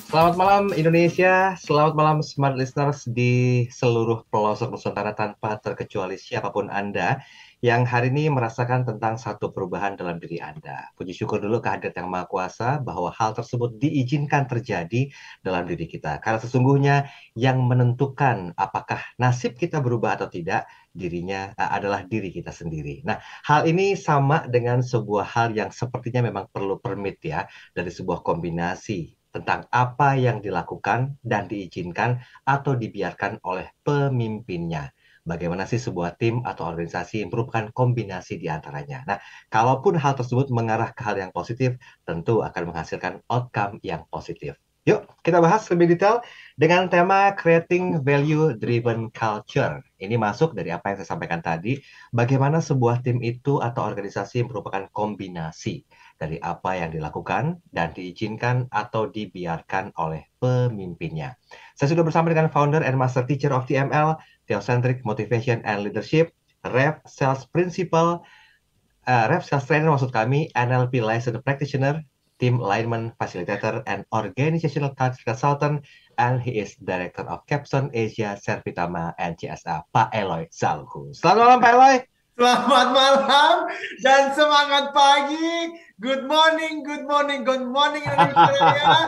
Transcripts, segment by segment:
Selamat malam Indonesia, selamat malam smart listeners di seluruh pelosok Nusantara tanpa terkecuali siapapun Anda yang hari ini merasakan tentang satu perubahan dalam diri Anda. Puji syukur dulu kehadirat Yang Maha Kuasa bahwa hal tersebut diizinkan terjadi dalam diri kita. Karena sesungguhnya yang menentukan apakah nasib kita berubah atau tidak, dirinya adalah diri kita sendiri. Nah, hal ini sama dengan sebuah hal yang sepertinya memang perlu permit ya, dari sebuah kombinasi tentang apa yang dilakukan dan diizinkan atau dibiarkan oleh pemimpinnya. Bagaimana sih sebuah tim atau organisasi merupakan kombinasi di antaranya. Nah, kalaupun hal tersebut mengarah ke hal yang positif, tentu akan menghasilkan outcome yang positif. Yuk, kita bahas lebih detail dengan tema Creating Value Driven Culture. Ini masuk dari apa yang saya sampaikan tadi, bagaimana sebuah tim itu atau organisasi merupakan kombinasi dari apa yang dilakukan dan diizinkan atau dibiarkan oleh pemimpinnya. Saya sudah bersama dengan founder and master teacher of TML, Theocentric Motivation and Leadership, Rev Sales Principal, Rev Sales Trainer maksud kami, NLP Licensed Practitioner, Team Alignment Facilitator, and Organizational Culture Consultant, and he is Director of Capstone Asia, Servitama, and CSA, Pak Eloy Salhu. Selamat malam, Pak Eloy. Selamat malam dan semangat pagi. Good morning, good morning, good morning Indonesia.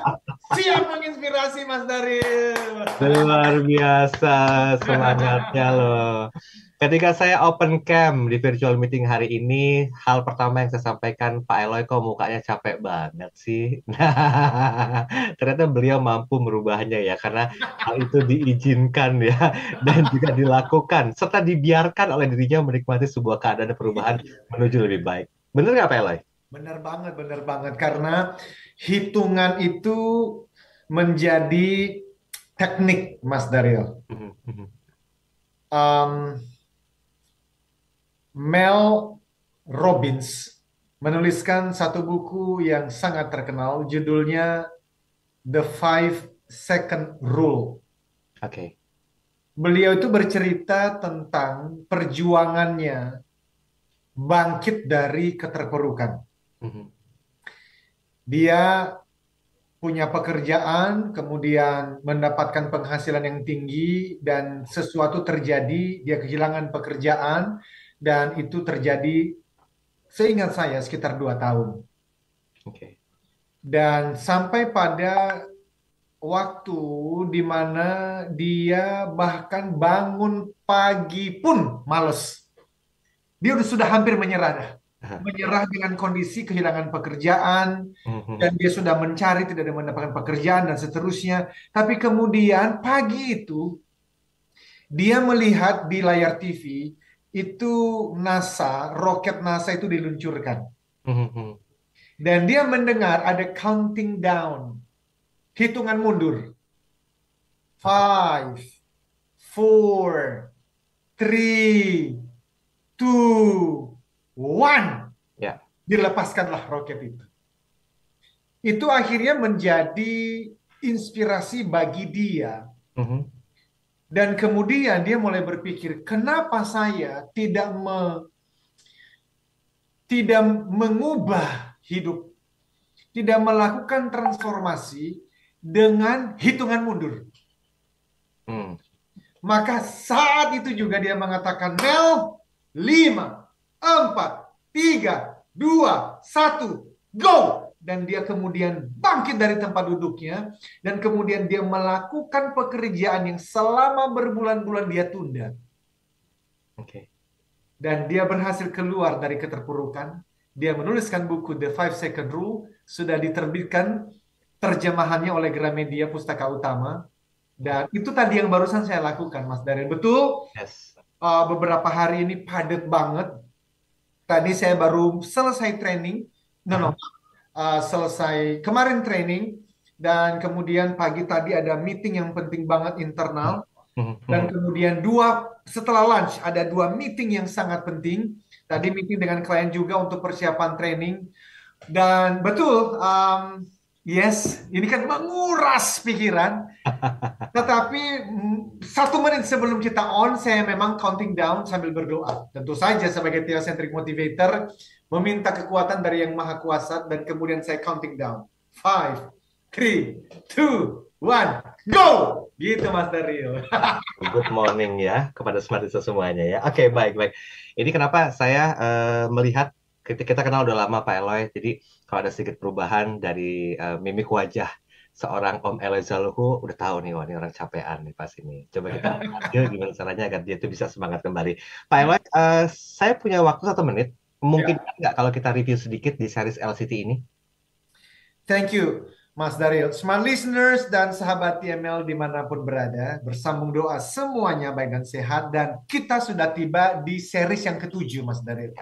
Siap menginspirasi Mas Daryl. Luar biasa semangatnya loh. Ketika saya open cam di virtual meeting hari ini, hal pertama yang saya sampaikan, Pak Eloy kok mukanya capek banget sih. Nah, ternyata beliau mampu merubahnya ya, karena hal itu diizinkan ya, dan juga dilakukan, serta dibiarkan oleh dirinya menikmati sebuah keadaan perubahan menuju lebih baik. Bener nggak Pak Eloy? Benar banget karena hitungan itu menjadi teknik Mas Daryl. Um, Mel Robbins menuliskan satu buku yang sangat terkenal, judulnya The 5 Second Rule. Oke. Beliau itu bercerita tentang perjuangannya bangkit dari keterpurukan. Dia punya pekerjaan, kemudian mendapatkan penghasilan yang tinggi, dan sesuatu terjadi, dia kehilangan pekerjaan, dan itu terjadi, seingat saya, sekitar 2 tahun. Oke. Dan sampai pada waktu di mana dia bahkan bangun pagi pun males. Dia sudah hampir menyerah dah. Menyerah dengan kondisi kehilangan pekerjaan, dan dia sudah mencari tidak ada mendapatkan pekerjaan dan seterusnya. Tapi kemudian pagi itu dia melihat di layar TV itu roket NASA itu diluncurkan. Dan dia mendengar ada counting down, hitungan mundur. 5, 4, 3, 2, 1. Ya. Dilepaskanlah roket itu. Itu akhirnya menjadi inspirasi bagi dia. Dan kemudian dia mulai berpikir, kenapa saya tidak mengubah hidup, tidak melakukan transformasi dengan hitungan mundur. Maka saat itu juga dia mengatakan, Mel, 5, 4, 3, 2, 1, go! Dan dia kemudian bangkit dari tempat duduknya, dan kemudian dia melakukan pekerjaan yang selama berbulan-bulan dia tunda. Dan dia berhasil keluar dari keterpurukan. Dia menuliskan buku The 5 Second Rule, sudah diterbitkan terjemahannya oleh Gramedia Pustaka Utama. Dan itu tadi yang barusan saya lakukan, Mas Daryl. Betul, Yes. Beberapa hari ini padat banget. Tadi saya baru selesai training. Selesai kemarin training. Dan kemudian pagi tadi ada meeting yang penting banget internal. Dan kemudian setelah lunch ada 2 meeting yang sangat penting. Tadi meeting dengan klien juga untuk persiapan training. Dan betul, yes, ini kan menguras pikiran. Tetapi 1 menit sebelum kita on, saya memang counting down sambil berdoa. Tentu saja sebagai Theocentric Motivator, meminta kekuatan dari Yang Maha Kuasa, dan kemudian saya counting down. 5, three, two, one, go! Gitu Mas Dario. Good morning ya kepada Smart Listener semuanya ya. Oke, baik-baik. Ini kenapa saya melihat kita kenal udah lama Pak Eloy. Jadi kalau ada sedikit perubahan dari mimik wajah seorang Om Eloy Zaluhu, udah tahu nih, wah ini orang capean nih pas ini. Coba kita ambil gimana caranya agar dia tuh bisa semangat kembali. Pak Eloy, saya punya waktu 1 menit. Mungkin Ya. nggak kalau kita review sedikit di series LCT ini? Thank you, Mas Daryl. Smart listeners dan sahabat TML dimanapun berada, bersambung doa semuanya baik dan sehat. Dan kita sudah tiba di series yang ketujuh, Mas Daryl.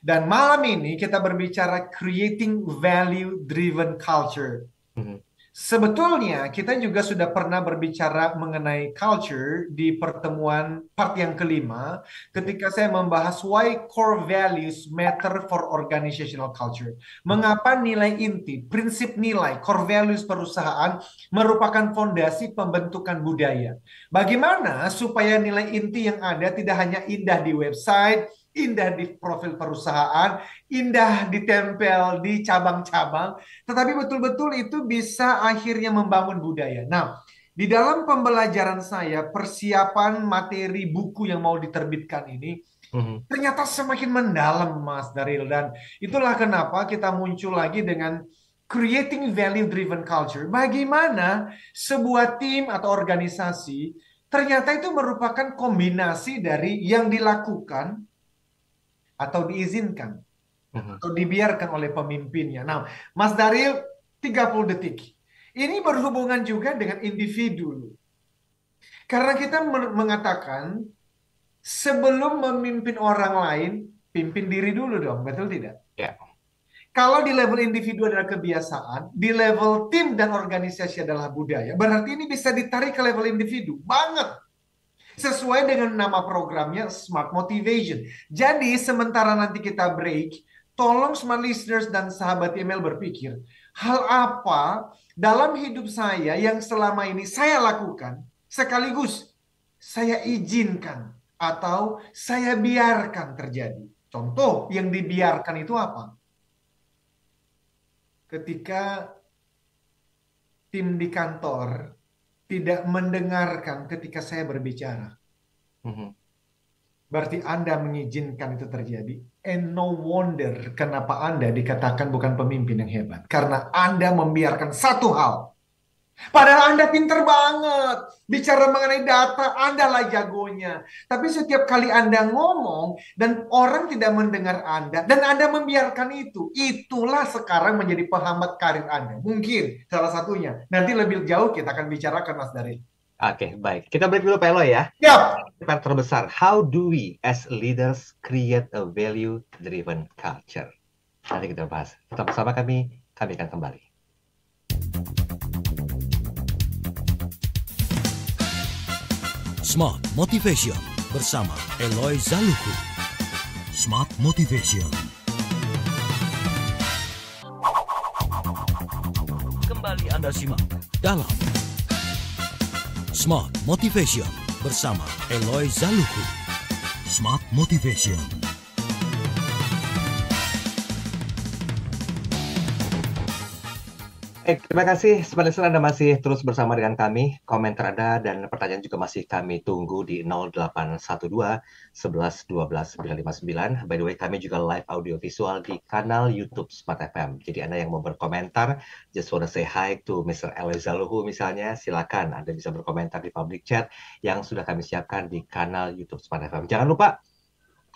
Dan malam ini kita berbicara creating value-driven culture. Mhm. Sebetulnya kita juga sudah pernah berbicara mengenai culture di pertemuan part yang kelima ketika saya membahas why core values matter for organizational culture. Mengapa nilai inti, prinsip nilai, core values perusahaan merupakan fondasi pembentukan budaya. Bagaimana supaya nilai inti yang ada tidak hanya indah di website, indah di profil perusahaan, indah ditempel di cabang-cabang, tetapi betul-betul itu bisa akhirnya membangun budaya. Nah, di dalam pembelajaran saya, persiapan materi buku yang mau diterbitkan ini, Mhm. ternyata semakin mendalam, Mas Daril. Dan itulah kenapa kita muncul lagi dengan creating value-driven culture. Bagaimana sebuah tim atau organisasi ternyata itu merupakan kombinasi dari yang dilakukan atau diizinkan Mhm. atau dibiarkan oleh pemimpinnya. Nah, Mas Daril, 30 detik. Ini berhubungan juga dengan individu. Karena kita mengatakan sebelum memimpin orang lain, pimpin diri dulu dong, betul tidak? Ya. Kalau di level individu adalah kebiasaan, di level tim dan organisasi adalah budaya, berarti ini bisa ditarik ke level individu. Banget. Sesuai dengan nama programnya Smart Motivation. Jadi sementara nanti kita break, tolong smart listeners dan sahabat email berpikir, hal apa dalam hidup saya yang selama ini saya lakukan, sekaligus saya izinkan atau saya biarkan terjadi. Contoh yang dibiarkan itu apa? Ketika tim di kantor tidak mendengarkan ketika saya berbicara. Mhm. Berarti Anda mengizinkan itu terjadi. And no wonder kenapa Anda dikatakan bukan pemimpin yang hebat. Karena Anda membiarkan satu hal. Padahal Anda pinter banget. Bicara mengenai data, Anda lah jagonya. Tapi setiap kali Anda ngomong dan orang tidak mendengar Anda. Dan Anda membiarkan itu. Itulah sekarang menjadi penghambat karir Anda. Mungkin salah satunya. Nanti lebih jauh kita akan bicarakan Mas Dari. Oke, baik. Kita break dulu Pak Eloy ya. Siap. Pertanyaan terbesar, how do we as leaders create a value-driven culture? Nanti kita bahas. Tetap bersama kami akan kembali. Smart Motivation bersama Eloy Zaluhu. Smart Motivation. Kembali Anda simak dalam Smart Motivation bersama Eloy Zaluhu. Smart Motivation. Terima kasih Smart Listener, Anda masih terus bersama dengan kami. Komentar Anda dan pertanyaan juga masih kami tunggu di 0812 11 12 959. By the way, kami juga live audio visual di kanal YouTube Smart FM. Jadi Anda yang mau berkomentar, just wanna say hi to Mr. Eloy Zaluhu misalnya, silakan Anda bisa berkomentar di public chat yang sudah kami siapkan di kanal YouTube Smart FM. Jangan lupa,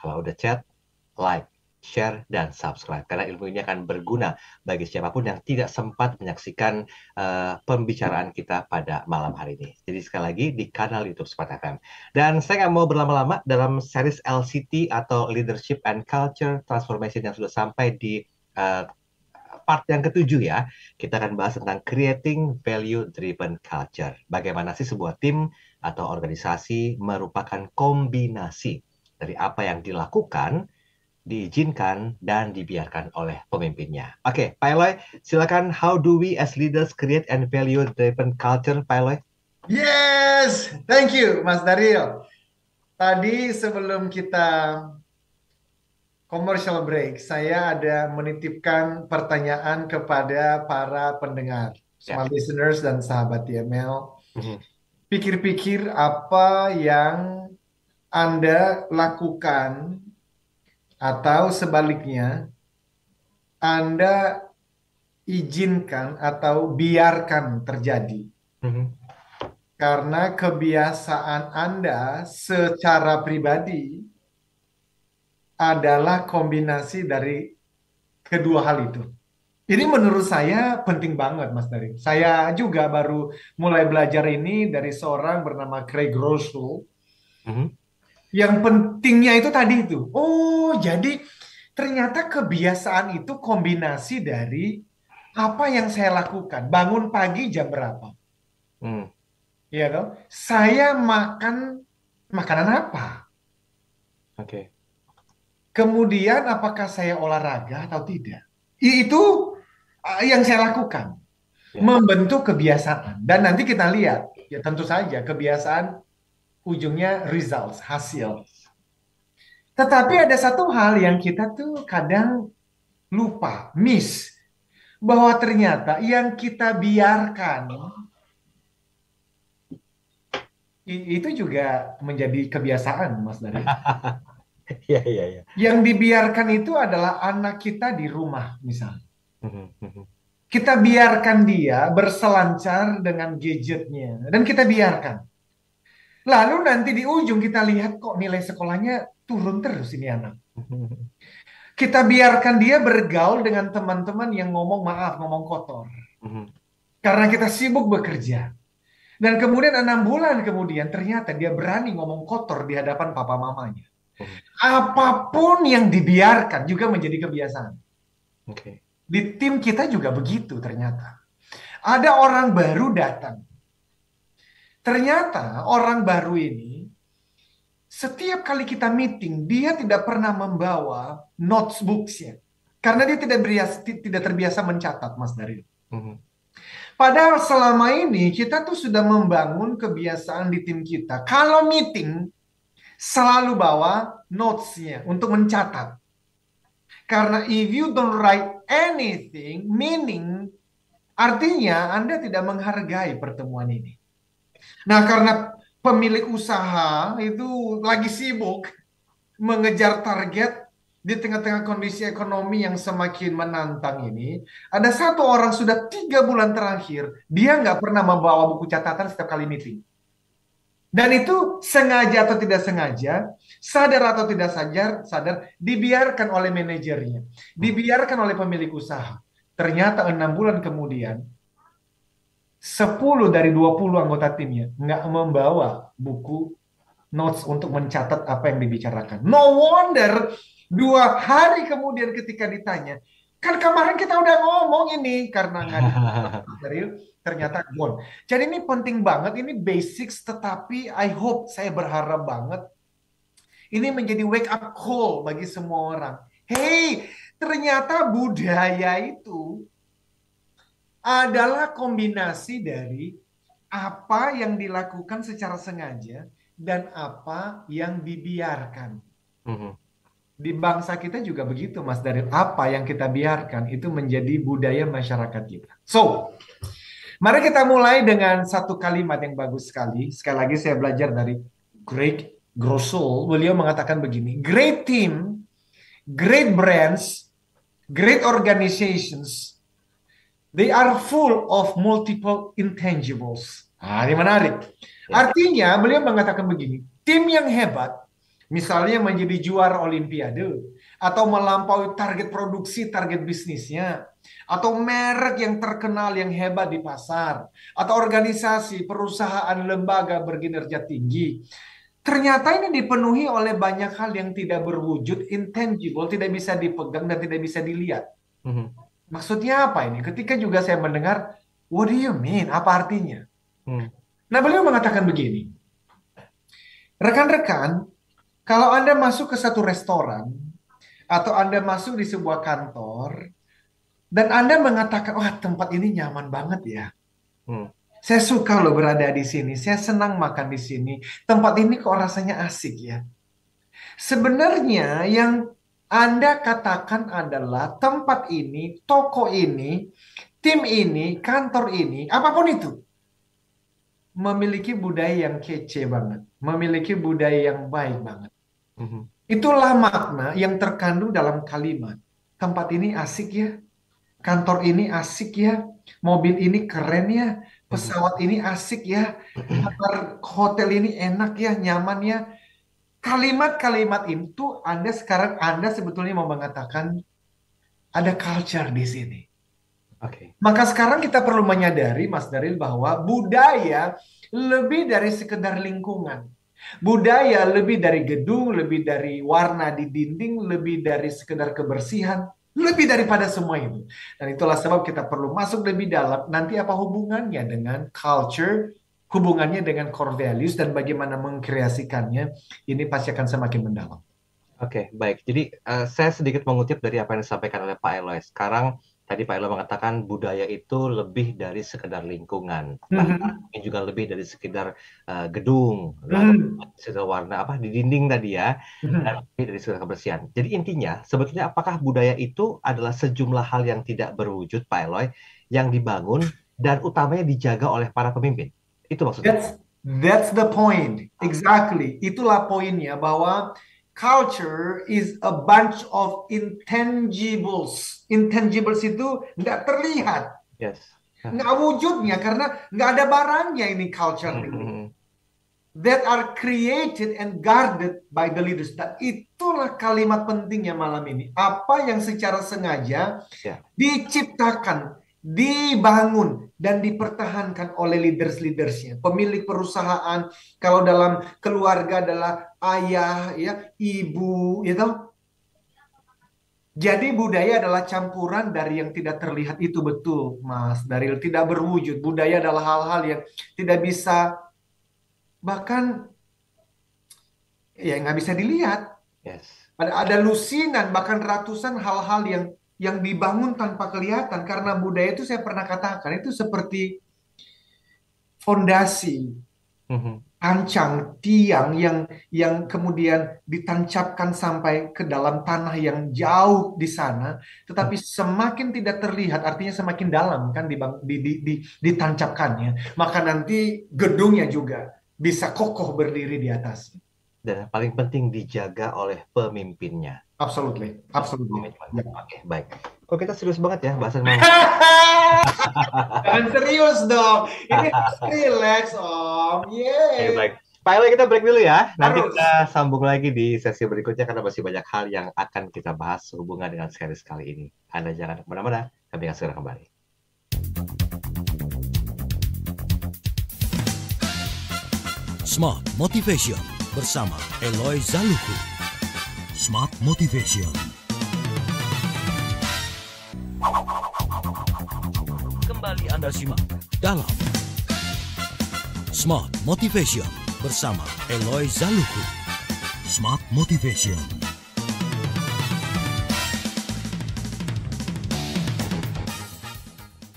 kalau udah chat, like, share, dan subscribe. Karena ilmu ini akan berguna bagi siapapun yang tidak sempat menyaksikan pembicaraan kita pada malam hari ini. Jadi sekali lagi di kanal YouTube Smart FM. Dan saya nggak mau berlama-lama dalam series LCT atau Leadership and Culture Transformation yang sudah sampai di part yang ketujuh ya. Kita akan bahas tentang Creating Value-Driven Culture. Bagaimana sih sebuah tim atau organisasi merupakan kombinasi dari apa yang dilakukan, diizinkan, dan dibiarkan oleh pemimpinnya. Oke, Pak Eloy, silakan. How do we as leaders create and value-driven culture, Pak Eloy? Yes, thank you Mas Daryl. Tadi sebelum kita commercial break, saya ada menitipkan pertanyaan kepada para pendengar, Ya. smart listeners dan sahabat YML. Mhm. Pikir-pikir apa yang Anda lakukan atau sebaliknya Anda izinkan atau biarkan terjadi. Mhm. Karena kebiasaan Anda secara pribadi adalah kombinasi dari kedua hal itu. Ini menurut saya penting banget, Mas Darin. Saya juga baru mulai belajar ini dari seorang bernama Craig Groeschel. Mhm. Yang pentingnya itu tadi itu. Oh, jadi ternyata kebiasaan itu kombinasi dari apa yang saya lakukan. Bangun pagi jam berapa? Hmm. Iya dong. Saya makan makanan apa? Oke. Kemudian apakah saya olahraga atau tidak? Itu yang saya lakukan. Ya. Membentuk kebiasaan. Dan nanti kita lihat, ya tentu saja kebiasaan ujungnya results, hasil. Tetapi ada satu hal yang kita tuh kadang lupa, miss. Bahwa ternyata yang kita biarkan itu juga menjadi kebiasaan, Mas Dari. Iya, iya, iya. Yang dibiarkan itu adalah anak kita di rumah, misalnya. Mhm. Mhm. Kita biarkan dia berselancar dengan gadgetnya. Dan kita biarkan. Lalu nanti di ujung kita lihat kok nilai sekolahnya turun terus ini anak. Mhm. Kita biarkan dia bergaul dengan teman-teman yang ngomong kotor. Mhm. Karena kita sibuk bekerja. Dan kemudian 6 bulan kemudian ternyata dia berani ngomong kotor di hadapan papa mamanya. Mhm. Apapun yang dibiarkan juga menjadi kebiasaan. Oke. Di tim kita juga begitu ternyata. Ada orang baru datang. Ternyata orang baru ini, setiap kali kita meeting, dia tidak pernah membawa notebooks-nya. Karena dia tidak terbiasa mencatat, Mas Daryl. Mhm. Padahal selama ini kita tuh sudah membangun kebiasaan di tim kita. Kalau meeting, selalu bawa notes-nya untuk mencatat. Karena if you don't write anything, meaning artinya Anda tidak menghargai pertemuan ini. Nah, karena pemilik usaha itu lagi sibuk mengejar target di tengah-tengah kondisi ekonomi yang semakin menantang ini, ada satu orang sudah 3 bulan terakhir, dia nggak pernah membawa buku catatan setiap kali meeting. Dan itu sengaja atau tidak sengaja, sadar atau tidak sadar, dibiarkan oleh manajernya, dibiarkan oleh pemilik usaha. Ternyata 6 bulan kemudian, 10 dari 20 anggota timnya nggak membawa buku notes untuk mencatat apa yang dibicarakan. No wonder 2 hari kemudian ketika ditanya, kan kemarin kita udah ngomong ini karena nggak dari ternyata gone. Jadi ini penting banget, ini basics, tetapi I hope, saya berharap banget ini menjadi wake up call bagi semua orang. Hey, ternyata budaya itu adalah kombinasi dari apa yang dilakukan secara sengaja dan apa yang dibiarkan. Mhm. Di bangsa kita juga begitu, Mas Daryl. Apa yang kita biarkan itu menjadi budaya masyarakat kita. So, mari kita mulai dengan satu kalimat yang bagus sekali. Sekali lagi saya belajar dari Craig Groeschel. Beliau mengatakan begini, great team, great brands, great organizations, they are full of multiple intangibles. Nah, ini menarik. Artinya beliau mengatakan begini, tim yang hebat, misalnya menjadi juara olimpiade, atau melampaui target produksi, target bisnisnya, atau merek yang terkenal, yang hebat di pasar, atau organisasi, perusahaan, lembaga berkinerja tinggi. Ternyata ini dipenuhi oleh banyak hal yang tidak berwujud, intangible, tidak bisa dipegang dan tidak bisa dilihat. Mhm. Maksudnya apa ini? Ketika juga saya mendengar, what do you mean? Apa artinya? Nah, beliau mengatakan begini, rekan-rekan, kalau Anda masuk ke satu restoran, atau Anda masuk di sebuah kantor, dan Anda mengatakan, wah tempat ini nyaman banget ya. Saya suka loh berada di sini, saya senang makan di sini. Tempat ini kok rasanya asik ya. Sebenarnya yang Anda katakan adalah tempat ini, toko ini, tim ini, kantor ini, apapun itu, memiliki budaya yang kece banget, memiliki budaya yang baik banget. Itulah makna yang terkandung dalam kalimat. Tempat ini asik ya, kantor ini asik ya, mobil ini keren ya, pesawat ini asik ya, kamar hotel ini enak ya, nyaman ya. Kalimat-kalimat itu Anda sebetulnya mau mengatakan ada culture di sini. Maka sekarang kita perlu menyadari, Mas Daril, bahwa budaya lebih dari sekedar lingkungan. Budaya lebih dari gedung, lebih dari warna di dinding, lebih dari sekedar kebersihan, lebih daripada semua itu. Dan itulah sebab kita perlu masuk lebih dalam. Nanti apa hubungannya dengan culture, hubungannya dengan core values, dan bagaimana mengkreasikannya, ini pasti akan semakin mendalam. Oke, baik. Jadi saya sedikit mengutip dari apa yang disampaikan oleh Pak Eloy. Sekarang tadi Pak Eloy mengatakan budaya itu lebih dari sekedar lingkungan, bahkan juga lebih dari sekedar gedung, lalu sekedar warna apa di dinding tadi ya, dan lebih dari sekedar kebersihan. Jadi intinya sebetulnya apakah budaya itu adalah sejumlah hal yang tidak berwujud, Pak Eloy, yang dibangun dan utamanya dijaga oleh para pemimpin? Itu maksudnya. That's the point. Exactly. Itulah poinnya, bahwa culture is a bunch of intangibles. Intangibles itu nggak terlihat. Yes. Nggak wujudnya karena nggak ada barangnya ini culture ini. That are created and guarded by the leaders. Dan itulah kalimat pentingnya malam ini. Apa yang secara sengaja diciptakan, dibangun, dan dipertahankan oleh leaders-leadersnya. Pemilik perusahaan, kalau dalam keluarga adalah ayah, ya, ibu, gitu. Jadi budaya adalah campuran dari yang tidak terlihat, itu betul, Mas Daril. Tidak berwujud. Budaya adalah hal-hal yang tidak bisa, bahkan ya nggak bisa dilihat. Yes. Ada lusinan, bahkan ratusan hal-hal yang dibangun tanpa kelihatan. Karena budaya itu, saya pernah katakan, itu seperti fondasi, ancang, tiang yang kemudian ditancapkan sampai ke dalam tanah yang jauh di sana. Tetapi semakin tidak terlihat, artinya semakin dalam kan ditancapkannya. Maka nanti gedungnya juga bisa kokoh berdiri di atasnya. Dan yang paling penting dijaga oleh pemimpinnya. Absolutely. Oke, baik. Kok kita serius banget ya bahasan mau? Jangan serius dong. Ini relax, Om. Oke, baik. Pak Eloy, kita break dulu ya. Nanti kita sambung lagi di sesi berikutnya karena masih banyak hal yang akan kita bahas sehubungan dengan series kali ini. Anda jangan kemana-mana, kami akan segera kembali. Smart Motivation bersama Eloy Zaluku. Smart Motivation. Kembali Anda simak dalam Smart Motivation bersama Eloy Zaluku. Smart Motivation.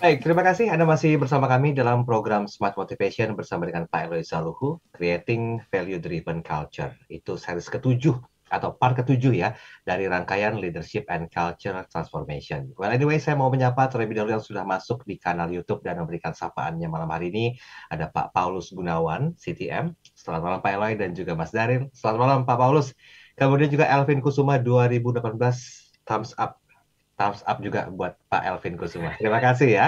Baik, terima kasih Anda masih bersama kami dalam program Smart Motivation bersama dengan Pak Eloy Zaluku, Creating Value Driven Culture. Itu series ke-7 atau part ke-7 ya dari rangkaian Leadership and Culture Transformation. Well, anyway, saya mau menyapa terlebih dahulu yang sudah masuk di kanal YouTube dan memberikan sapaannya malam hari ini. Ada Pak Paulus Gunawan, CTM. Selamat malam Pak Eloy dan juga Mas Daril. Selamat malam Pak Paulus. Kemudian juga Elvin Kusuma 2018, thumbs up. Thumbs up juga buat Pak Elvin Kusuma. Terima kasih ya.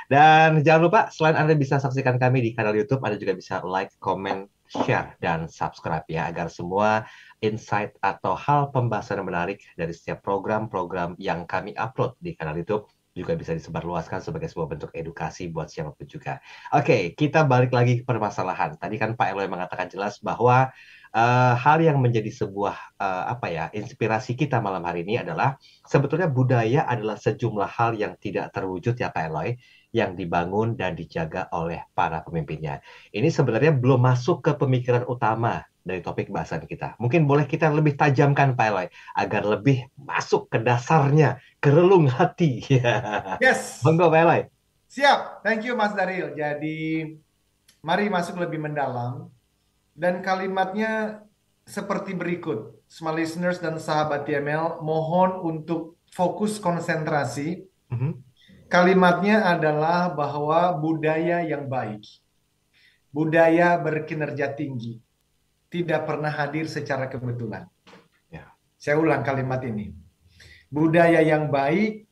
Dan jangan lupa, selain Anda bisa saksikan kami di kanal YouTube, Anda juga bisa like, comment, share, dan subscribe ya, agar semua insight atau hal pembahasan yang menarik dari setiap program-program yang kami upload di kanal YouTube juga bisa disebarluaskan sebagai sebuah bentuk edukasi buat siapapun juga. Oke, kita balik lagi ke permasalahan. Tadi kan Pak Eloy mengatakan jelas bahwa hal yang menjadi sebuah inspirasi kita malam hari ini adalah sebetulnya budaya adalah sejumlah hal yang tidak terwujud ya Pak Eloy, yang dibangun dan dijaga oleh para pemimpinnya. Ini sebenarnya belum masuk ke pemikiran utama dari topik bahasan kita. Mungkin boleh kita lebih tajamkan Pak Eloy agar lebih masuk ke dasarnya, ke relung hati. Yes. Monggo Pak Eloy. Siap. Thank you Mas Daril. Jadi mari masuk lebih mendalam. Dan kalimatnya seperti berikut. Smart listeners dan sahabat TML, mohon untuk fokus konsentrasi. Mhm. Kalimatnya adalah bahwa budaya yang baik, budaya berkinerja tinggi, tidak pernah hadir secara kebetulan. Ya. Saya ulang kalimat ini. Budaya yang baik,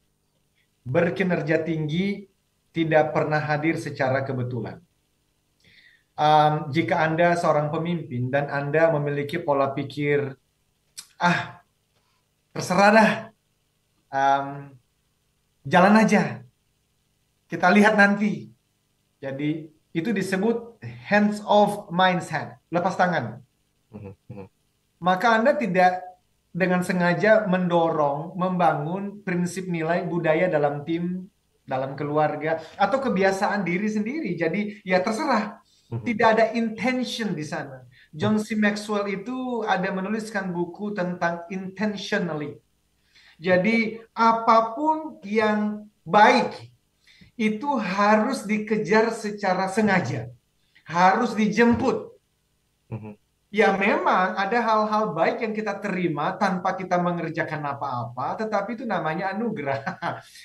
berkinerja tinggi, tidak pernah hadir secara kebetulan. Jika Anda seorang pemimpin dan Anda memiliki pola pikir, terserah dah, jalan aja, kita lihat nanti. Jadi itu disebut hands off mindset, lepas tangan. Mhm. Maka Anda tidak dengan sengaja mendorong, membangun prinsip nilai budaya dalam tim, dalam keluarga, atau kebiasaan diri sendiri. Jadi ya terserah. Mhm. Tidak ada intention di sana. John C. Maxwell itu ada menuliskan buku tentang intentionally. Jadi apapun yang baik itu harus dikejar secara sengaja. Harus dijemput. Mhm. Ya memang ada hal-hal baik yang kita terima tanpa kita mengerjakan apa-apa, tetapi itu namanya anugerah.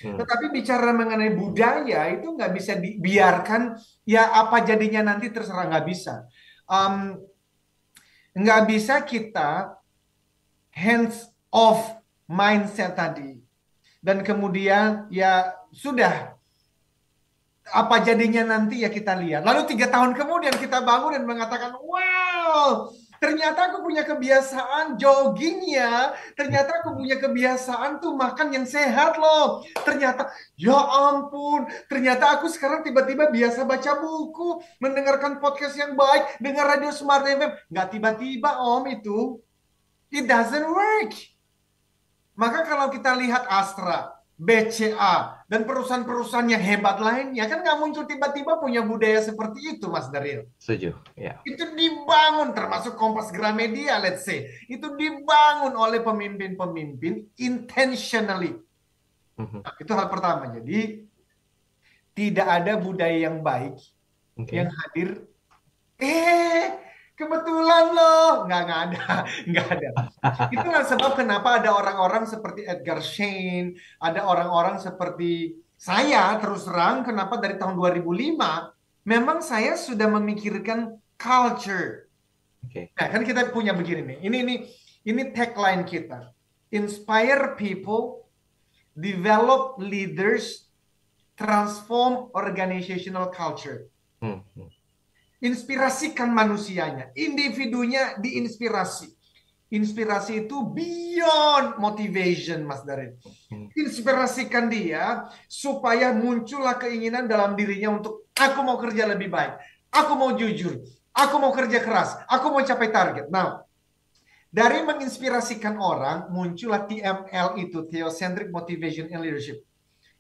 Tetapi bicara mengenai budaya itu nggak bisa dibiarkan, ya apa jadinya nanti terserah, nggak bisa. Nggak bisa kita hands off mindset tadi. Dan kemudian ya sudah, apa jadinya nanti ya kita lihat. Lalu 3 tahun kemudian kita bangun dan mengatakan, wow, ternyata aku punya kebiasaan jogging ya. Ternyata aku punya kebiasaan tuh makan yang sehat loh. Ternyata, ya ampun, ternyata aku sekarang tiba-tiba biasa baca buku, mendengarkan podcast yang baik, dengar radio Smart FM. Nggak tiba-tiba om itu. It doesn't work. Maka kalau kita lihat Astra, BCA, dan perusahaan-perusahaan yang hebat lainnya, kan nggak muncul tiba-tiba punya budaya seperti itu, Mas Daryl. Setuju, ya. Itu dibangun, termasuk Kompas Gramedia, let's say. Itu dibangun oleh pemimpin-pemimpin intentionally. Nah, itu hal pertama. Jadi, tidak ada budaya yang baik yang hadir. Kebetulan loh, nggak ada, nggak ada. Itulah sebab kenapa ada orang-orang seperti Edgar Schein, ada orang-orang seperti saya, terus terang, kenapa dari tahun 2005, memang saya sudah memikirkan culture. Nah, kan kita punya begini nih, ini tagline kita, inspire people, develop leaders, transform organizational culture. Inspirasikan manusianya, individunya diinspirasi. Inspirasi itu beyond motivation, Mas Darin. Inspirasikan dia supaya muncullah keinginan dalam dirinya untuk aku mau kerja lebih baik, aku mau jujur, aku mau kerja keras, aku mau capai target. Nah, dari menginspirasikan orang muncullah TML itu, Theocentric Motivation and Leadership.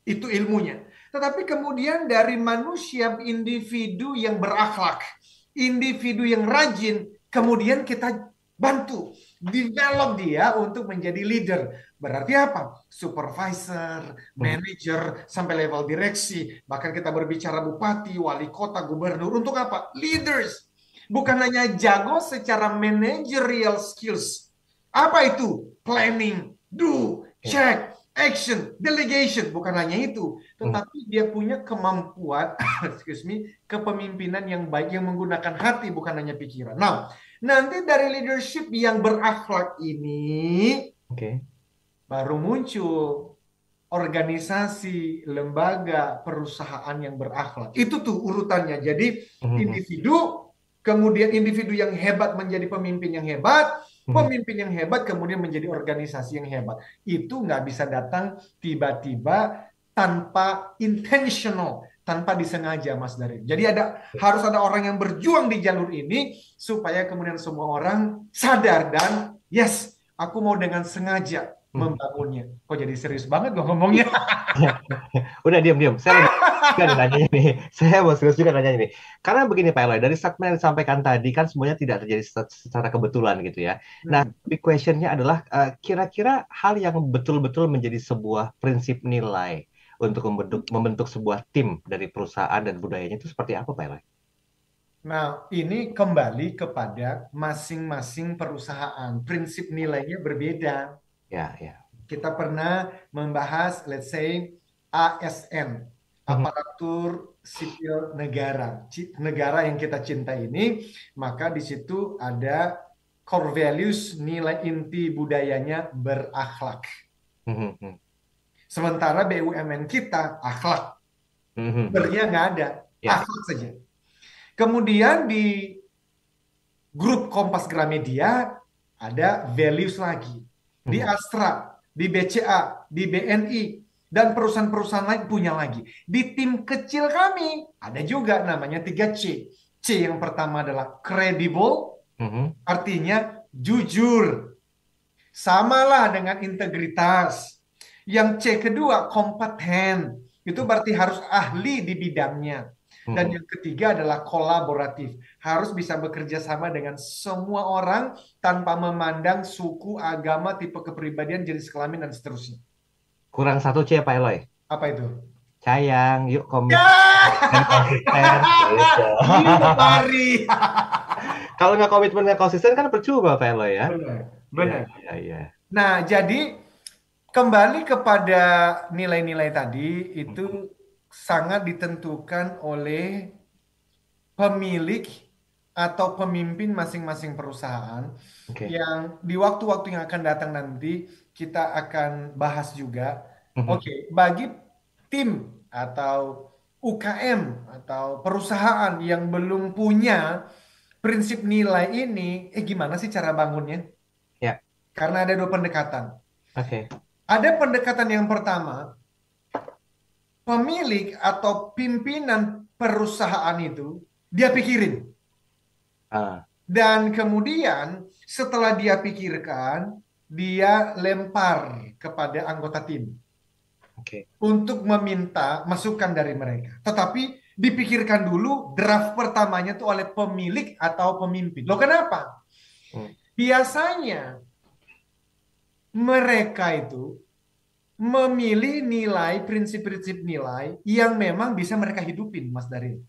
Itu ilmunya. Tetapi kemudian dari manusia, individu yang berakhlak, individu yang rajin, kemudian kita bantu, develop dia untuk menjadi leader. Berarti apa? Supervisor, manager, sampai level direksi. Bahkan kita berbicara bupati, wali kota, gubernur. Untuk apa? Leaders. Bukan hanya jago secara managerial skills. Apa itu? Planning, do, check, action, delegation, bukan hanya itu, tetapi dia punya kemampuan, kepemimpinan yang baik yang menggunakan hati bukan hanya pikiran. Nah, nanti dari leadership yang berakhlak ini, baru muncul organisasi, lembaga, perusahaan yang berakhlak. Itu tuh urutannya. Jadi individu, kemudian individu yang hebat menjadi pemimpin yang hebat. Pemimpin yang hebat kemudian menjadi organisasi yang hebat. Itu nggak bisa datang tiba-tiba tanpa intentional, tanpa disengaja, Mas Darin. Jadi harus ada orang yang berjuang di jalur ini supaya kemudian semua orang sadar dan yes, aku mau dengan sengaja membangunnya. Kok jadi serius banget gue ngomongnya? Udah diam. Saya juga nanya nih. Saya mau serius juga nanya ini. Karena begini Pak Eloy, dari statement yang disampaikan tadi kan semuanya tidak terjadi secara kebetulan gitu ya. Nah, big question-nya adalah kira-kira hal yang betul-betul menjadi sebuah prinsip nilai untuk membentuk sebuah tim dari perusahaan dan budayanya itu seperti apa Pak Eloy? Nah, ini kembali kepada masing-masing perusahaan. Prinsip nilainya berbeda. Ya, ya. Kita pernah membahas, let's say, ASN, aparatur sipil negara, negara yang kita cinta ini, maka di situ ada core values, nilai inti budayanya berakhlak. Sementara BUMN kita akhlak, bernya nggak ada, akhlak saja. Kemudian di grup Kompas Gramedia ada values lagi, di Astra, di BCA, di BNI, dan perusahaan-perusahaan lain punya lagi. Di tim kecil kami ada juga namanya 3C. C yang pertama adalah credible, artinya jujur. Samalah dengan integritas. Yang C kedua kompeten, itu berarti harus ahli di bidangnya. Dan yang ketiga adalah kolaboratif. Harus bisa bekerja sama dengan semua orang tanpa memandang suku, agama, tipe kepribadian, jenis kelamin, dan seterusnya. Kurang satu C, Pak Eloy. Apa itu? Sayang, yuk komit. Kalau nggak komitmen nggak konsisten kan percuma, Pak Eloy ya. Benar. Ya. Nah, jadi kembali kepada nilai-nilai tadi itu sangat ditentukan oleh pemilik atau pemimpin masing-masing perusahaan yang di waktu-waktu yang akan datang nanti kita akan bahas juga. Bagi tim atau UKM atau perusahaan yang belum punya prinsip nilai ini, gimana sih cara bangunnya? Ya. Karena ada dua pendekatan. Ada pendekatan yang pertama, pemilik atau pimpinan perusahaan itu dia pikirin. Dan kemudian setelah dia pikirkan, dia lempar kepada anggota tim. Untuk meminta masukan dari mereka. Tetapi dipikirkan dulu draft pertamanya itu oleh pemilik atau pemimpin. Loh kenapa? Biasanya mereka itu memilih nilai, prinsip-prinsip nilai yang memang bisa mereka hidupin, Mas Daryl.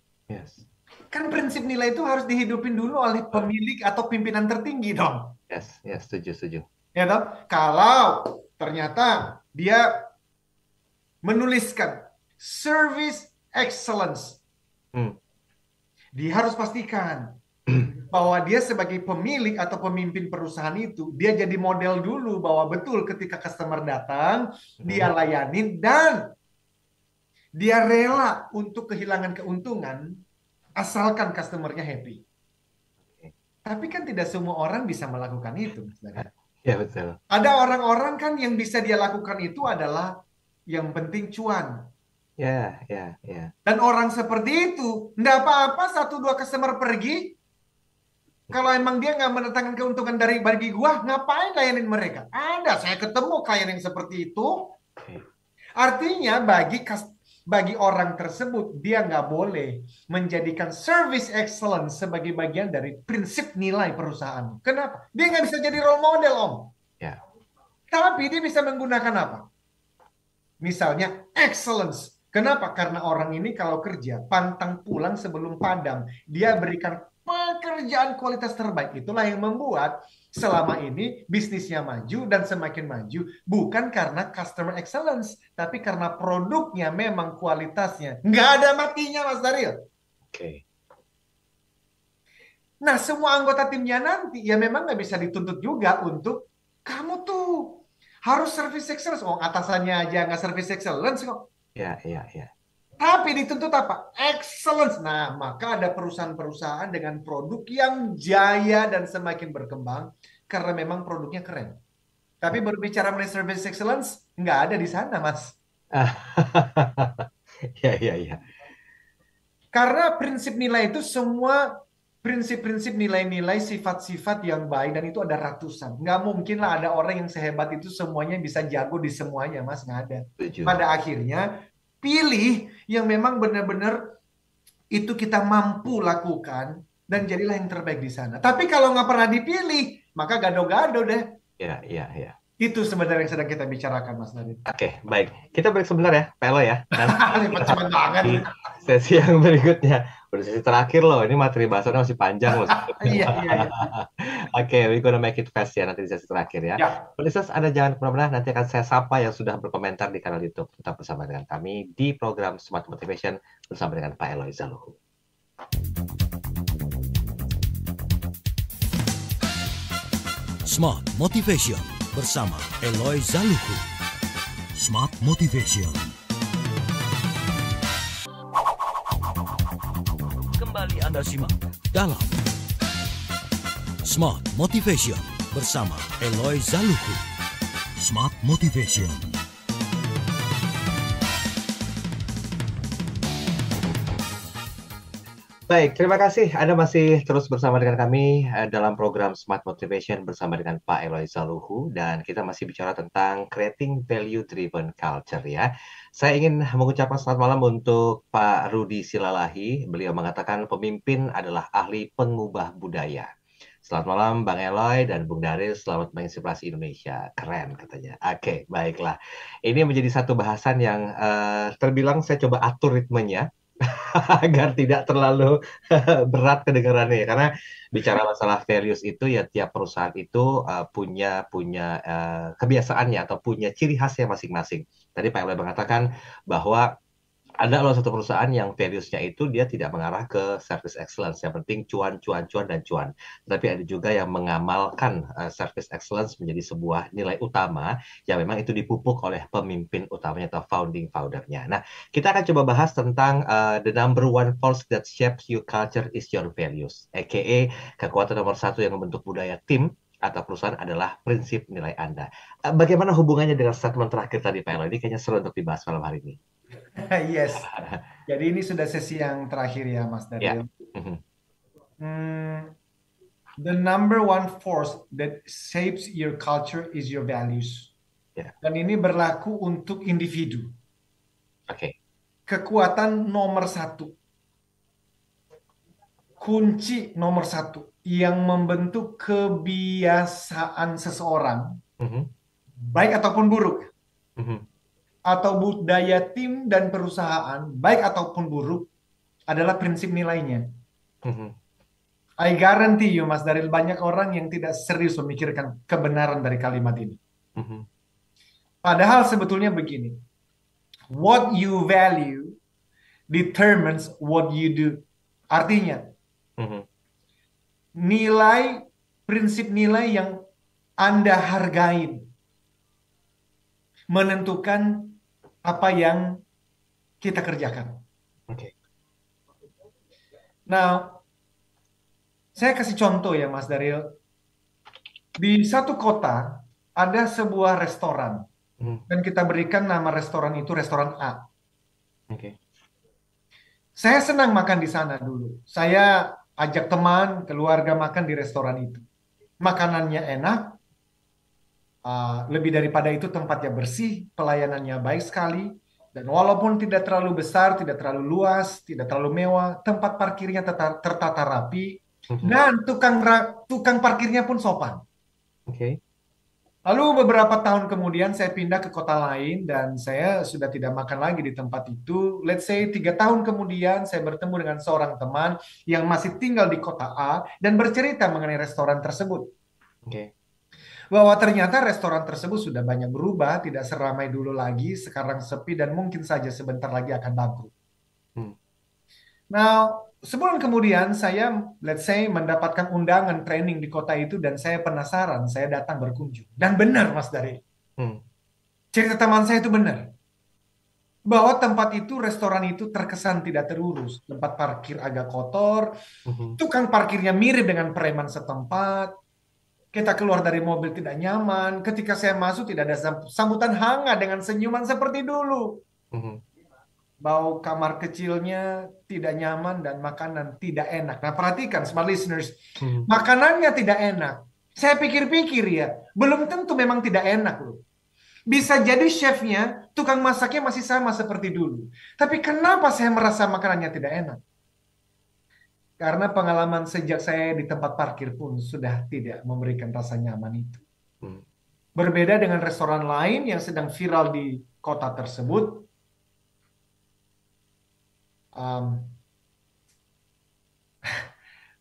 Kan prinsip nilai itu harus dihidupin dulu oleh pemilik atau pimpinan tertinggi dong. Setuju. Ya toh? Kalau ternyata dia menuliskan service excellence, dia harus pastikan bahwa dia sebagai pemilik atau pemimpin perusahaan itu, dia jadi model dulu bahwa betul ketika customer datang, dia layanin dan dia rela untuk kehilangan keuntungan asalkan customernya happy. Tapi kan tidak semua orang bisa melakukan itu. Ya, betul. Ada orang-orang kan yang bisa dia lakukan itu adalah yang penting cuan. Ya. Dan orang seperti itu, nggak apa-apa 1-2 customer pergi. Kalau emang dia nggak mendatangkan keuntungan dari bagi gua, ngapain layanin mereka? Ada, saya ketemu klien yang seperti itu. Artinya bagi orang tersebut, dia nggak boleh menjadikan service excellence sebagai bagian dari prinsip nilai perusahaan. Kenapa? Dia nggak bisa jadi role model, Om. Tapi dia bisa menggunakan apa? Misalnya excellence. Kenapa? Karena orang ini kalau kerja, pantang pulang sebelum padam. Dia berikan pekerjaan kualitas terbaik. Itulah yang membuat selama ini bisnisnya maju dan semakin maju. Bukan karena customer excellence, tapi karena produknya memang kualitasnya. Nggak ada matinya, Mas Daryl. Nah, semua anggota timnya nanti ya memang nggak bisa dituntut juga untuk kamu tuh harus service excellence. Atasannya aja nggak service excellence kok. Ya. Tapi dituntut apa? Excellence. Nah, maka ada perusahaan-perusahaan dengan produk yang jaya dan semakin berkembang karena memang produknya keren. Tapi berbicara mengenai service excellence, nggak ada di sana, Mas. Ya. Karena prinsip nilai itu semua prinsip-prinsip nilai-nilai sifat-sifat yang baik dan itu ada ratusan. Nggak mungkin lah ada orang yang sehebat itu semuanya bisa jago di semuanya, Mas. Nggak ada. Pada akhirnya pilih yang memang benar-benar itu kita mampu lakukan dan jadilah yang terbaik di sana. Tapi kalau nggak pernah dipilih, maka gado-gado deh. Ya. Itu sebenarnya yang sedang kita bicarakan, Mas Nadine. Oke, baik. Kita break sebentar ya, Pak Elo ya. Nanti Cepet-cepet banget. di sesi yang berikutnya. Udah sesi terakhir loh, ini materi bahasannya masih panjang loh. Iya, iya, iya. Oke, we gonna make it fast ya nanti di sesi terakhir ya. Ya. Listeners, Anda jangan kemana-mana, nanti akan saya sapa yang sudah berkomentar di kanal YouTube. Tetap bersama dengan kami di program Smart Motivation bersama dengan Pak Eloy Zaluhu. Smart Motivation bersama Eloy Zaluhu. Smart Motivation. Kembali Anda simak dalam Smart Motivation bersama Eloy Zaluhu. Smart Motivation. Baik, terima kasih Anda masih terus bersama dengan kami dalam program Smart Motivation bersama dengan Pak Eloy Zaluhu, dan kita masih bicara tentang creating value driven culture ya. Saya ingin mengucapkan selamat malam untuk Pak Rudi Silalahi. Beliau mengatakan pemimpin adalah ahli pengubah budaya. Selamat malam Bang Eloy dan Bung Daris, selamat menginspirasi Indonesia. Keren katanya. Oke, baiklah. Ini menjadi satu bahasan yang terbilang saya coba atur ritmenya agar tidak terlalu berat kedengarannya ya. Karena bicara masalah values itu ya tiap perusahaan itu punya kebiasaannya atau punya ciri khasnya masing-masing. Tadi Pak Eloy mengatakan bahwa ada loh satu perusahaan yang values-nya itu dia tidak mengarah ke service excellence. Yang penting cuan, cuan, cuan, dan cuan. Tapi ada juga yang mengamalkan service excellence menjadi sebuah nilai utama yang memang itu dipupuk oleh pemimpin utamanya atau founding founder-nya. Nah, kita akan coba bahas tentang the number one force that shapes your culture is your values. A.K.A. kekuatan nomor satu yang membentuk budaya tim atau perusahaan adalah prinsip nilai Anda. Bagaimana hubungannya dengan statement terakhir tadi, Pak Eloy? Ini kayaknya seru untuk dibahas malam hari ini. Yes. Jadi ini sudah sesi yang terakhir ya, Mas Daryl. The number one force that shapes your culture is your values. Dan ini berlaku untuk individu. Kekuatan nomor satu, kunci nomor satu yang membentuk kebiasaan seseorang, baik ataupun buruk, atau budaya tim dan perusahaan, baik ataupun buruk, adalah prinsip nilainya. I guarantee you, Mas Daryl, banyak orang yang tidak serius memikirkan kebenaran dari kalimat ini. Padahal sebetulnya begini, what you value determines what you do. Artinya, prinsip nilai yang Anda hargai menentukan apa yang kita kerjakan. Nah, saya kasih contoh ya, Mas Daryl. Di satu kota ada sebuah restoran, dan kita berikan nama restoran itu restoran A. Saya senang makan di sana dulu. Saya ajak teman, keluarga makan di restoran itu. Makanannya enak. Lebih daripada itu tempatnya bersih, pelayanannya baik sekali, dan walaupun tidak terlalu besar, tidak terlalu luas, tidak terlalu mewah, tempat parkirnya tertata rapi, dan tukang parkirnya pun sopan. Lalu beberapa tahun kemudian saya pindah ke kota lain dan saya sudah tidak makan lagi di tempat itu. Let's say 3 tahun kemudian saya bertemu dengan seorang teman yang masih tinggal di kota A dan bercerita mengenai restoran tersebut. Bahwa ternyata restoran tersebut sudah banyak berubah, tidak seramai dulu lagi, sekarang sepi dan mungkin saja sebentar lagi akan bangkrut. Nah, sebulan kemudian saya, let's say, mendapatkan undangan training di kota itu dan saya penasaran, saya datang berkunjung. Dan benar, Mas Daryl. Cerita teman saya itu benar. Bahwa tempat itu, restoran itu terkesan tidak terurus. Tempat parkir agak kotor, tukang parkirnya mirip dengan preman setempat. Kita keluar dari mobil tidak nyaman. Ketika saya masuk tidak ada sambutan hangat dengan senyuman seperti dulu. Bau kamar kecilnya tidak nyaman dan makanan tidak enak. Nah, perhatikan smart listeners, makanannya tidak enak. Saya pikir-pikir ya, belum tentu memang tidak enak loh. Bisa jadi chefnya, tukang masaknya masih sama seperti dulu. Tapi kenapa saya merasa makanannya tidak enak? Karena pengalaman sejak saya di tempat parkir pun sudah tidak memberikan rasa nyaman itu. Berbeda dengan restoran lain yang sedang viral di kota tersebut, um,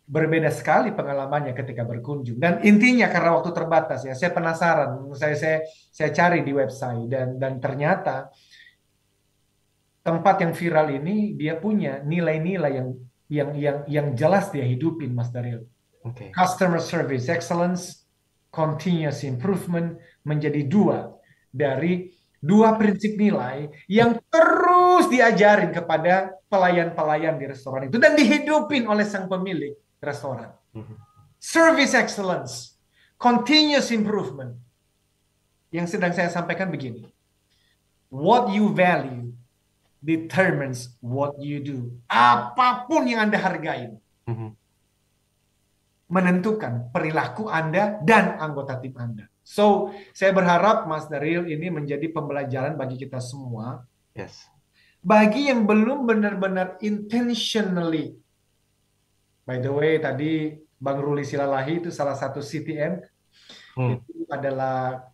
berbeda sekali pengalamannya ketika berkunjung. Dan intinya karena waktu terbatas ya, saya penasaran, saya cari di website dan ternyata tempat yang viral ini dia punya nilai-nilai yang jelas dia hidupin, Mas Daryl. Oke. Customer service excellence, continuous improvement menjadi dua prinsip nilai yang terus diajarin kepada pelayan-pelayan di restoran itu dan dihidupin oleh sang pemilik restoran. Service excellence, continuous improvement. Yang sedang saya sampaikan begini. What you value determines what you do. Apapun yang Anda hargai menentukan perilaku Anda dan anggota tim Anda. So, saya berharap Mas Daryl ini menjadi pembelajaran bagi kita semua. Yes. Bagi yang belum benar-benar intentionally. By the way, tadi Bang Ruli Silalahi itu salah satu CTM. Itu adalah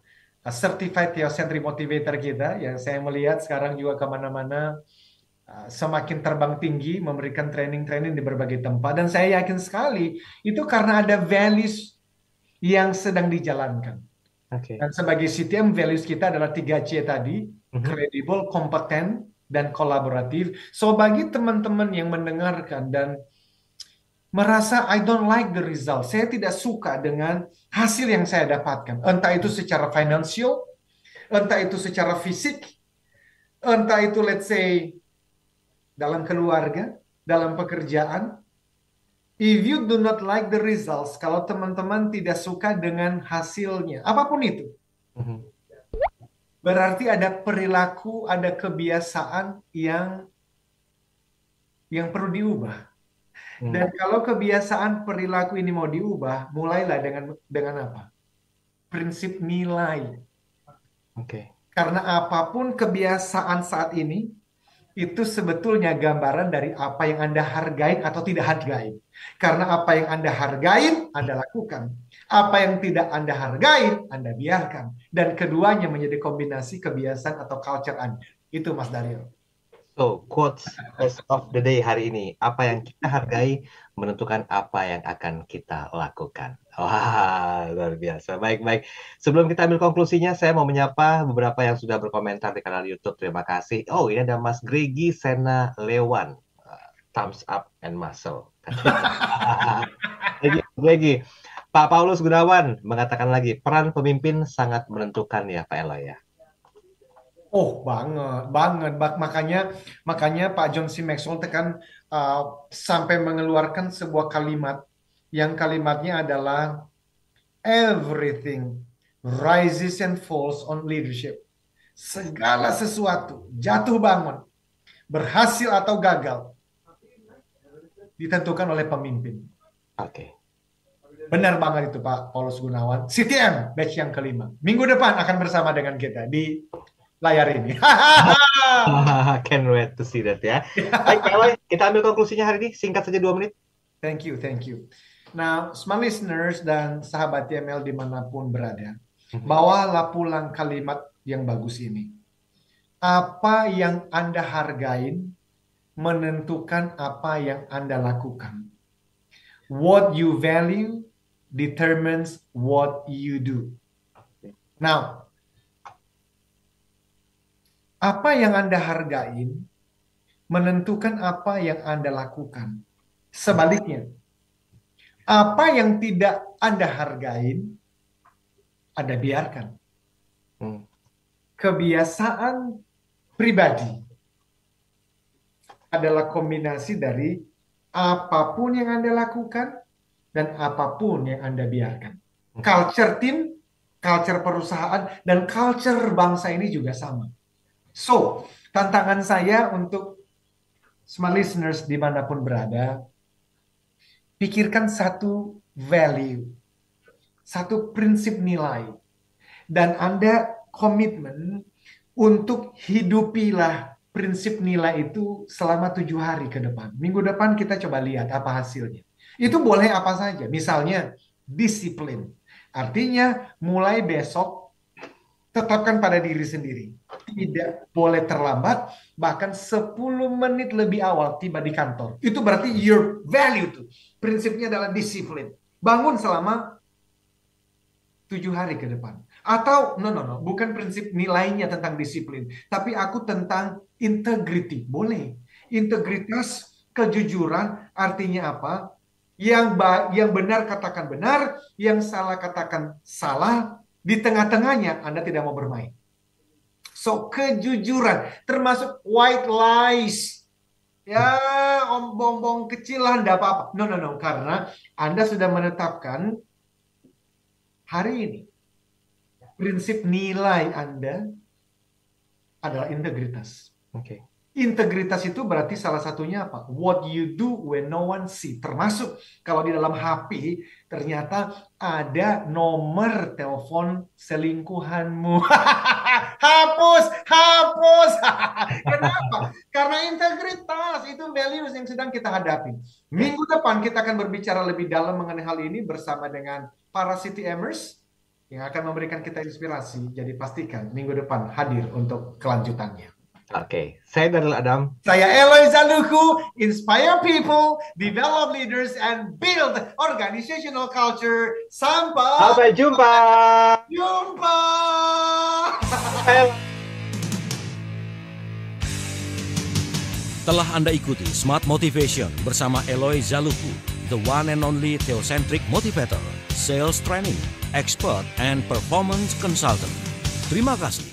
Certified Theocentric Motivator kita. Yang saya melihat sekarang juga kemana-mana semakin terbang tinggi, memberikan training-training di berbagai tempat. Dan saya yakin sekali itu karena ada values yang sedang dijalankan. Okay. Dan sebagai CTM, values kita adalah 3C tadi, credible, kompeten, dan kolaboratif. So bagi teman-teman yang mendengarkan dan merasa I don't like the result, saya tidak suka dengan hasil yang saya dapatkan, entah itu secara financial, entah itu secara fisik, entah itu let's say dalam keluarga, dalam pekerjaan. If you do not like the results, kalau teman-teman tidak suka dengan hasilnya, apapun itu, berarti ada perilaku, ada kebiasaan yang perlu diubah. Dan kalau kebiasaan perilaku ini mau diubah, mulailah dengan apa? Prinsip nilai. Karena apapun kebiasaan saat ini, itu sebetulnya gambaran dari apa yang Anda hargain atau tidak hargain. Karena apa yang Anda hargain, Anda lakukan. Apa yang tidak Anda hargain, Anda biarkan. Dan keduanya menjadi kombinasi kebiasaan atau culture Anda. Itu Mas Daryl. So, quotes of the day hari ini. Apa yang kita hargai menentukan apa yang akan kita lakukan. Wah, luar biasa. Baik. Sebelum kita ambil konklusinya, saya mau menyapa beberapa yang sudah berkomentar di kanal YouTube. Terima kasih. Oh, ini ada Mas Gregi Sena Lewan. Thumbs up and muscle. Gregi. Pak Paulus Gunawan mengatakan lagi, peran pemimpin sangat menentukan ya Pak Eloy ya. Oh, banget. Makanya Pak John C. Maxwell tekan sampai mengeluarkan sebuah kalimat yang kalimatnya adalah everything rises and falls on leadership. Segala sesuatu, jatuh bangun, berhasil atau gagal, ditentukan oleh pemimpin. Oke. Benar banget itu Pak Paulus Gunawan. CTM, batch yang kelima. Minggu depan akan bersama dengan kita di layar ini. Can't wait to see that ya. Baik, Pak Eloy, kita ambil konklusinya hari ini. Singkat saja 2 menit. Thank you. Nah, smart listeners dan sahabat TML dimanapun berada, bawalah pulang kalimat yang bagus ini. Apa yang Anda hargain menentukan apa yang Anda lakukan. What you value determines what you do. Now, apa yang Anda hargain menentukan apa yang Anda lakukan. Sebaliknya, apa yang tidak Anda hargain, Anda biarkan. Kebiasaan pribadi adalah kombinasi dari apapun yang Anda lakukan dan apapun yang Anda biarkan. Culture tim, culture perusahaan, dan culture bangsa ini juga sama. So, tantangan saya untuk smart listeners dimanapun berada, pikirkan satu value, satu prinsip nilai, dan Anda komitmen untuk hidupilah prinsip nilai itu selama 7 hari ke depan. Minggu depan kita coba lihat apa hasilnya. Itu boleh apa saja, misalnya disiplin. Artinya mulai besok Tetapkan pada diri sendiri. Tidak boleh terlambat, bahkan 10 menit lebih awal tiba di kantor. Itu berarti your value tuh. Prinsipnya adalah disiplin. Bangun selama 7 hari ke depan. Atau, no, bukan prinsip nilainya tentang disiplin. Tapi aku tentang integrity. Boleh. Integritas, kejujuran, artinya apa? Yang benar katakan benar, yang salah katakan salah. Di tengah-tengahnya Anda tidak mau bermain. So, kejujuran, termasuk white lies. Ya, ombong-ombong kecil lah, enggak apa-apa. No, karena Anda sudah menetapkan hari ini. Prinsip nilai Anda adalah integritas. Oke. Integritas itu berarti salah satunya apa? What you do when no one see. Termasuk kalau di dalam HP ternyata ada nomor telepon selingkuhanmu. Hapus. Kenapa? Karena integritas itu values yang sedang kita hadapi. Minggu depan kita akan berbicara lebih dalam mengenai hal ini bersama dengan para City Emers yang akan memberikan kita inspirasi. Jadi pastikan minggu depan hadir untuk kelanjutannya. Oke, saya Daniel Adam. Saya Eloy Zaluku, inspire people, develop leaders, and build organizational culture. Sampai jumpa. Telah Anda ikuti Smart Motivation bersama Eloy Zaluku, the one and only theocentric motivator, sales training, expert, and performance consultant. Terima kasih.